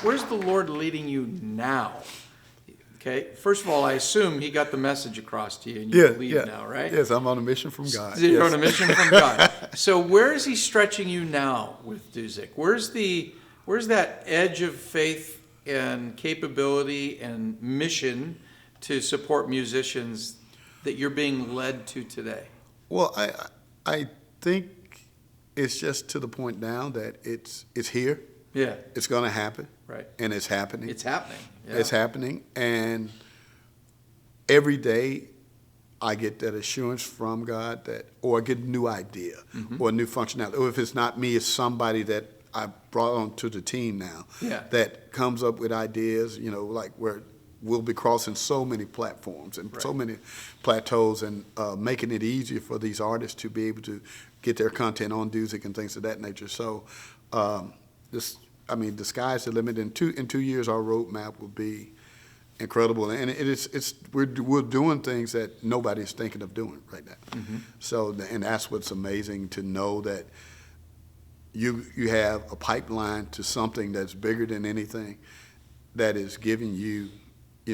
where's the Lord leading you now? Okay, first of all, I assume he got the message across to you and you believe now, right? Yes, I'm on a mission from God. You're yes. on a mission from God. So where is he stretching you now with Dousic? Where's that edge of faith and capability and mission to support musicians that you're being led to today? Well, I think it's just to the point now that it's here. Yeah. It's going to happen. Right. And it's happening. It's happening. Yeah. It's happening. And every day I get that assurance from God or I get a new idea or a new functionality. Or if it's not me, it's somebody that I brought onto the team now that comes up with ideas, like where we'll be crossing so many platforms and so many plateaus and making it easier for these artists to be able to get their content on Dousic and things of that nature. So the sky's the limit. In 2 years, our roadmap will be incredible, and we're doing things that nobody's thinking of doing right now. Mm-hmm. So, and that's what's amazing to know that you have a pipeline to something that's bigger than anything, that is giving you,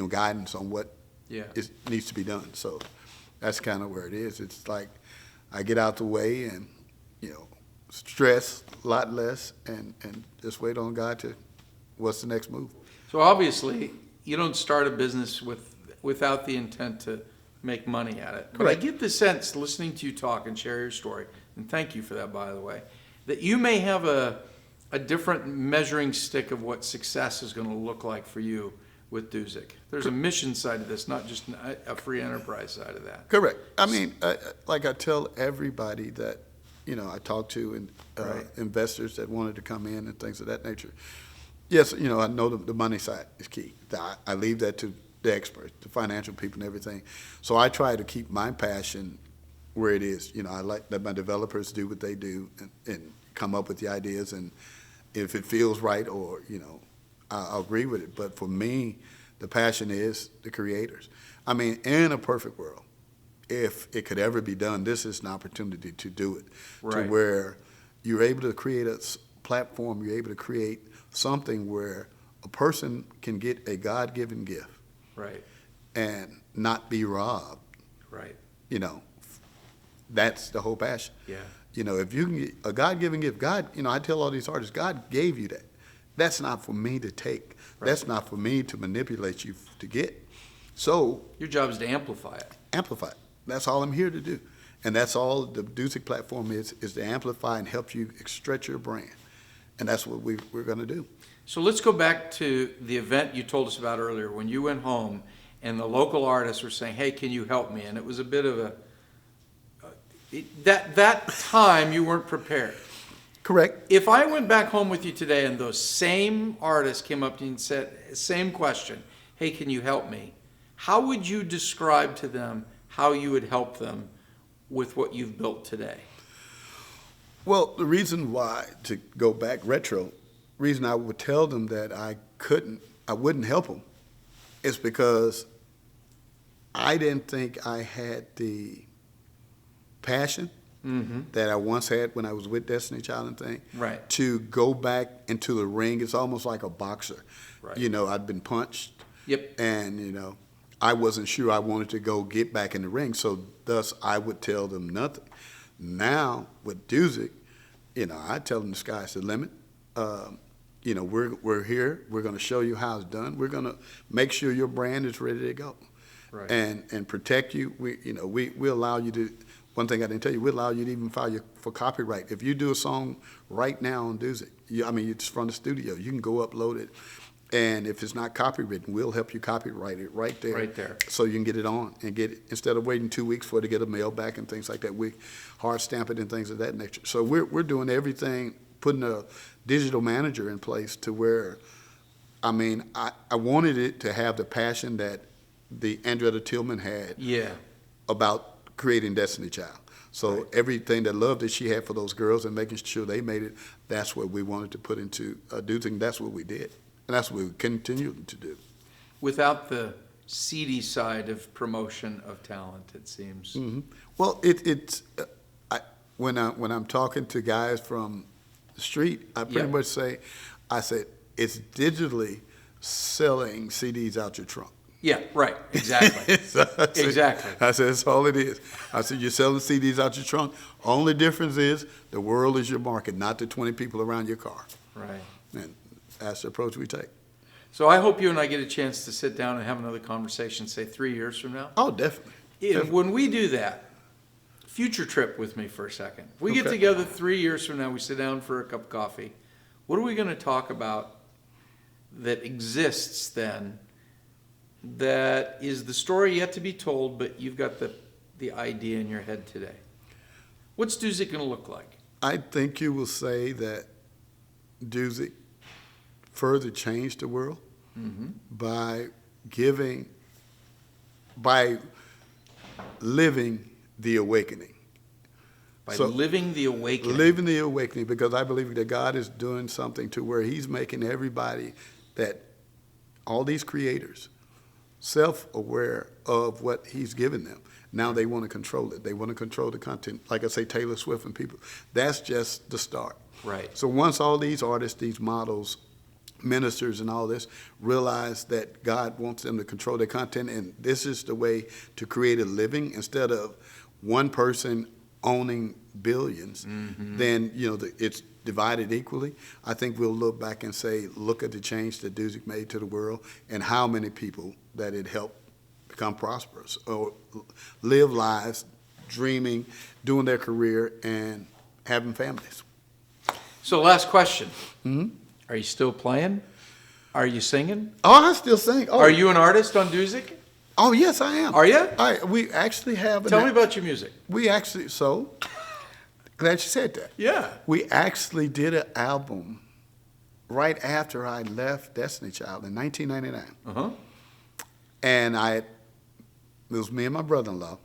guidance on what needs to be done. So, that's kind of where it is. It's like I get out the way and stress a lot less and just wait on God to what's the next move. So obviously you don't start a business without the intent to make money at it. But I get the sense, listening to you talk and share your story, and thank you for that, by the way, that you may have a different measuring stick of what success is going to look like for you with Dousic. There's a mission side of this, not just a free enterprise side of that. Correct. I mean, like I tell everybody that I talk to and investors that wanted to come in and things of that nature. Yes, I know the money side is key. I leave that to the experts, the financial people and everything. So I try to keep my passion where it is. I like that my developers do what they do and come up with the ideas, and if it feels right or, I'll agree with it. But for me, the passion is the creators. I mean, in a perfect world, if it could ever be done, this is an opportunity to do it, to where you're able to create a platform, you're able to create something where a person can get a God-given gift, and not be robbed. That's the whole passion. Yeah. If you can get a God-given gift, God, I tell all these artists, God gave you that. That's not for me to take. That's not for me to manipulate you to get. So your job is to amplify it. Amplify it. That's all I'm here to do. And that's all the Dousic platform is to amplify and help you stretch your brand. And that's what we're going to do. So let's go back to the event you told us about earlier when you went home and the local artists were saying, hey, can you help me? And it was a bit of that time you weren't prepared. Correct. If I went back home with you today and those same artists came up to you and said, same question, hey, can you help me? How would you describe to them how you would help them with what you've built today? Well, the reason why, to go back retro, reason I would tell them that I wouldn't help them is because I didn't think I had the passion that I once had when I was with Destiny Child and thing. To go back into the ring. It's almost like a boxer. I'd been punched. And, I wasn't sure I wanted to go get back in the ring, so thus I would tell them nothing. Now, with Dousic, I tell them the sky's the limit. We're here. We're going to show you how it's done. We're going to make sure your brand is ready to go, and protect you. We allow you to. One thing I didn't tell you, we allow you to even file for copyright. If you do a song right now on Dousic, it's from the studio. You can go upload it. And if it's not copywritten, we'll help you copyright it right there. So you can get it on and get it, instead of waiting 2 weeks for it to get a mail back and things like that. We hard stamp it and things of that nature. So we're doing everything, putting a digital manager in place to where, I wanted it to have the passion that the Andretta Tillman had about creating Destiny Child. So everything that love that she had for those girls and making sure they made it, that's what we wanted to put into Dousic. That's what we did. And that's what we continue to do. Without the seedy side of promotion of talent, it seems. Mm-hmm. Well, when I'm talking to guys from the street, I pretty much say, it's digitally selling CDs out your trunk. Yeah, right, exactly. Exactly. I said, that's all it is. I said, you're selling CDs out your trunk. Only difference is the world is your market, not the 20 people around your car. Right. And that's the approach we take. So I hope you and I get a chance to sit down and have another conversation, say 3 years from now. Oh, definitely. And when we do that, future trip with me for a second. We get Okay. together 3 years from now, we sit down for a cup of coffee. What are we going to talk about that exists then that is the story yet to be told, but you've got the idea in your head today? What's Dousic going to look like? I think you will say that Dousic further changed the world by living the awakening. By living the awakening. Living the awakening, because I believe that God is doing something to where he's making everybody, that all these creators, self-aware of what he's given them. Now they want to control it. They want to control the content. Like I say, Taylor Swift and people. That's just the start. Right. So once all these artists, these models, ministers and all this realize that God wants them to control their content, and this is the way to create a living instead of one person owning billions, then it's divided equally. I think we'll look back and say, look at the change that Dousic made to the world and how many people that it helped become prosperous or live lives dreaming, doing their career, and having families. So last question. Are you still playing? Are you singing? Oh, I still sing. Oh, Are you an artist on Dousic? Oh, yes, I am. Are you? We actually have. Tell me about your music. We actually, so glad you said that. Yeah. We actually did an album right after I left Destiny Child in 1999. And it was me and my brother-in-law.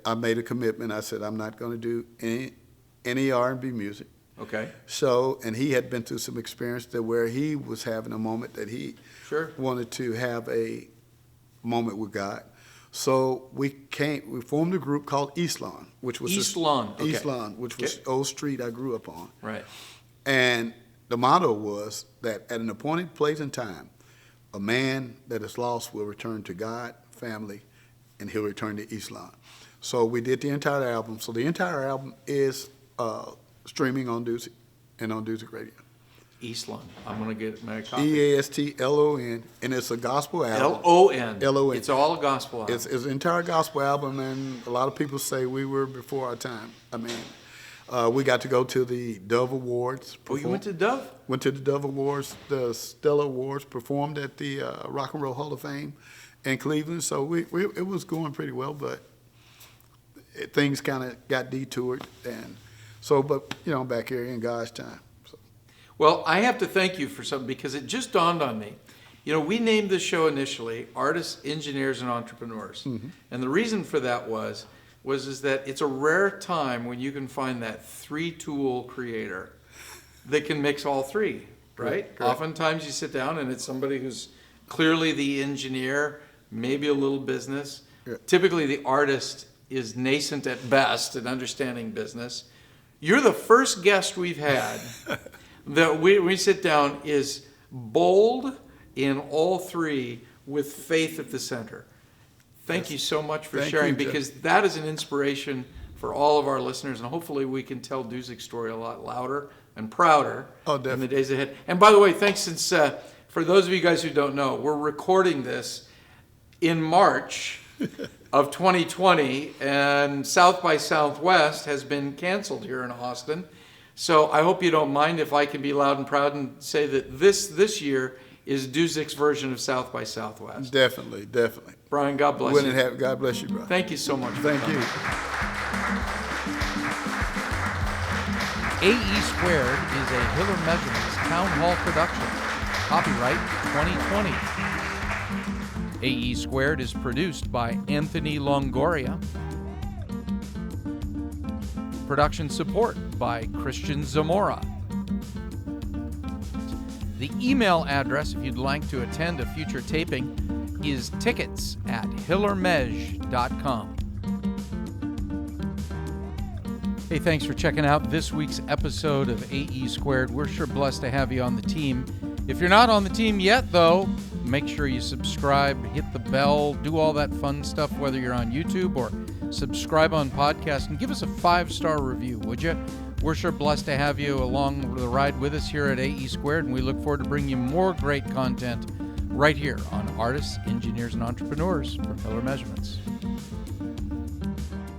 I made a commitment. I said, I'm not going to do any R&B music. Okay. So, and he had been through some experience that where he was having a moment that he wanted to have a moment with God. So we formed a group called East Lawn, which was East Lawn, which was old street I grew up on. Right. And the motto was that at an appointed place and time, a man that is lost will return to God, family, and he'll return to East Lawn. So we did the entire album. So the entire album is streaming on Dousic and on Dousic Radio. East Lawn. I'm going to get my copy. EASTLON, and it's a gospel album. LON. LON. It's all a gospel album. It's an entire gospel album, and a lot of people say we were before our time. I mean, we got to go to the Dove Awards. Oh, you went to Dove? Went to the Dove Awards, the Stella Awards, performed at the Rock and Roll Hall of Fame in Cleveland. So it was going pretty well, but things kind of got detoured. And so, but, I'm back here in God's time. So. Well, I have to thank you for something, because it just dawned on me. We named this show initially Artists, Engineers, and Entrepreneurs. And the reason for that was that it's a rare time when you can find that three-tool creator that can mix all three, right? Correct. Oftentimes you sit down and it's somebody who's clearly the engineer, maybe a little business. Yeah. Typically the artist is nascent at best at understanding business. You're the first guest we've had that we sit down is bold in all three with faith at the center. Thank you so much for sharing, because that is an inspiration for all of our listeners, and hopefully we can tell Dousic's story a lot louder and prouder in the days ahead. And by the way, thanks, since for those of you guys who don't know, we're recording this in March of 2020, and South by Southwest has been canceled here in Austin. So I hope you don't mind if I can be loud and proud and say that this year is Dousic's version of South by Southwest. Definitely. Brian, God bless you. God bless you, bro. Thank you so much. Thank you. AE Squared is a Hiller Measurements Town Hall production. Copyright 2020. AE Squared is produced by Anthony Longoria. Production support by Crystian Zamora. The email address, if you'd like to attend a future taping, is tickets@hillermej.com. Hey, thanks for checking out this week's episode of AE Squared. We're sure blessed to have you on the team. If you're not on the team yet, though, make sure you subscribe, hit the bell, do all that fun stuff, whether you're on YouTube or subscribe on podcast, and give us a 5-star review, would you? We're sure blessed to have you along the ride with us here at AE Squared, and we look forward to bringing you more great content right here on Artists, Engineers, and Entrepreneurs from Miller Measurements.